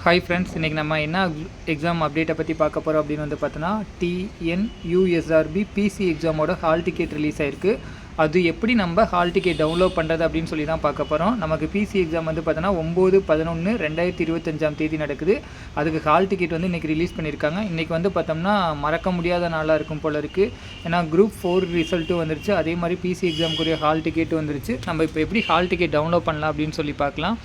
Hi friends, இன்றைக்கி நம்ம என்ன எக்ஸாம் அப்டேட்டை பற்றி பார்க்க போகிறோம் அப்படின்னு வந்து பார்த்தோன்னா டிஎன்யூஎஸ்ஆர்பி பிசி எக்ஸாமோட ஹால் டிக்கெட் ரிலீஸ் ஆயிருக்கு. அது எப்படி நம்ம ஹால் டிக்கெட் டவுன்லோட் பண்ணுறது அப்படின்னு சொல்லி தான் பார்க்க போகிறோம். நமக்கு பிசி எக்ஸாம் வந்து பார்த்தோன்னா 9/11/2025 நடக்குது. அதுக்கு ஹால் டிக்கெட் வந்து இன்றைக்கி ரிலீஸ் பண்ணியிருக்காங்க. இன்றைக்கி வந்து பார்த்தோம்னா மறக்க முடியாத நாளாக இருக்கும் போல் இருக்குது. ஏன்னா குரூப் 4 ரிசல்ட்டும் வந்துருச்சு, அதே மாதிரி பிசி எக்ஸாமுக்குரிய ஹால் டிக்கெட்டும் வந்துருச்சு. நம்ம இப்போ எப்படி ஹால் டிக்கெட் டவுன்லோட் பண்ணலாம் அப்படின்னு சொல்லி பார்க்கலாம்.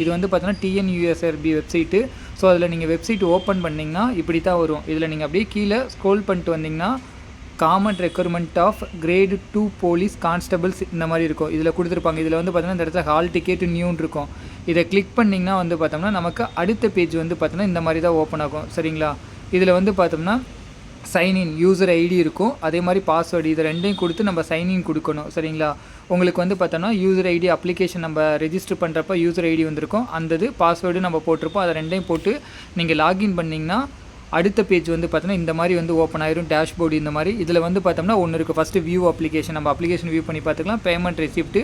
இது வந்து பார்த்தோன்னா டிஎன்யூஎஸ்ஆர்பி வெப்சைட்டு. ஸோ அதில் நீங்கள் வெப்சைட் ஓப்பன் பண்ணிங்கன்னா இப்படி தான் வரும். இதில் நீங்கள் அப்படியே கீழே ஸ்க்ரோல் பண்ணிட்டு வந்தீங்கன்னா common requirement of grade 2 police constables இந்த மாதிரி இருக்கும். இதில் கொடுத்துருப்பாங்க. இதில் வந்து பார்த்தோன்னா இந்த இடத்துல ஹால் டிக்கெட் நியூன்னு இருக்கும். இதை கிளிக் பண்ணிங்கன்னா வந்து பார்த்தோம்னா நமக்கு அடுத்த பேஜ் வந்து பார்த்தோன்னா இந்த மாதிரி தான் ஓப்பன் ஆகும். சரிங்களா? இதில் வந்து பார்த்தோம்னா சைன்இன் யூசர் ஐடி இருக்கும், அதே மாதிரி பாஸ்வேர்டு, இது ரெண்டையும் கொடுத்து நம்ம சைன்இன் கொடுக்கணும். சரிங்களா? உங்களுக்கு வந்து பார்த்தோன்னா யூசர் ஐடி அப்ளிகேஷன் நம்ம ரெஜிஸ்டர் பண்ணுறப்ப யூசர் ஐடி வந்திருக்கும், அந்த பாஸ்வேர்டு நம்ம போட்டிருப்போம். அதை ரெண்டையும் போட்டு நீங்கள் லாகின் பண்ணிங்கன்னா அடுத்த பேஜ் வந்து பார்த்தோன்னா இந்த மாதிரி வந்து ஓப்பன் ஆயிரும். டேஷ்போர்டு இந்த மாதிரி. இதில் வந்து பார்த்தோம்னா ஒன்று இருக்குது. ஃபஸ்ட்டு வியூ அப்ளிகேஷன், நம்ம அப்ளிகேஷன் வியூ பண்ணி பார்த்துக்கலாம். பேமெண்ட் ரெசிப்ட்டு,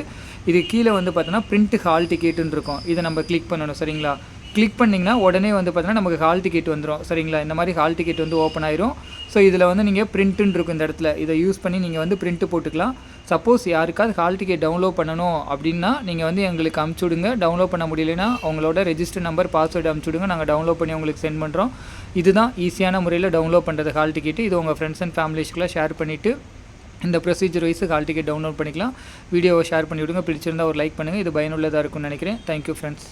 இது கீழே வந்து பார்த்தோன்னா பிரிண்ட் ஹால் டிக்கெட்டுன்னு இருக்கும். இதை நம்ம கிளிக் பண்ணணும். சரிங்களா? கிளிக் பண்ணிங்கன்னா உடனே வந்து பார்த்தீங்கன்னா நமக்கு ஹால் டிக்கெட் வந்துடும். சரிங்களா? இந்த மாதிரி ஹால் டிக்கெட் வந்து ஓப்பன் ஆயிரும். ஸோ இதில் வந்து நீங்கள் பிரிண்ட்டுன்னு இருக்கும் இந்த இடத்துல. இதை யூஸ் பண்ணி நீங்கள் வந்து பிரிண்ட்டு போட்டுக்கலாம். சப்போஸ் யாருக்காவது ஹால் டிக்கெட் டவுன்லோட் பண்ணணும் அப்படின்னா நீங்கள் வந்து எங்களுக்கு அமுச்சு விடுங்க. டவுன்லோட் பண்ண முடியலைன்னா அவங்களோட ரெஜிஸ்டர் நம்பர் பாஸ்வேர்டு அமுச்சு விடுங்க, நாங்கள் டவுன்லோட் பண்ணி உங்களுக்கு சென்ட் பண்ணுறோம். இதுதான் ஈஸியான முறையில் டவுன்லோட் பண்ணுறது ஹால் டிக்கெட்டு. இது உங்கள் ஃப்ரெண்ட்ஸ் அண்ட் ஃபேமிலிஸ்க்குலாம் ஷேர் பண்ணிவிட்டு இந்த procedure wise hall ticket download பண்ணிக்கலாம். வீடியோவை ஷேர் பண்ணி விடுங்க. பிடிச்சிருந்தால் ஒரு லைக் பண்ணுங்கள். இது பயனுள்ளதாக இருக்கும்னு நினைக்கிறேன். Thank you friends.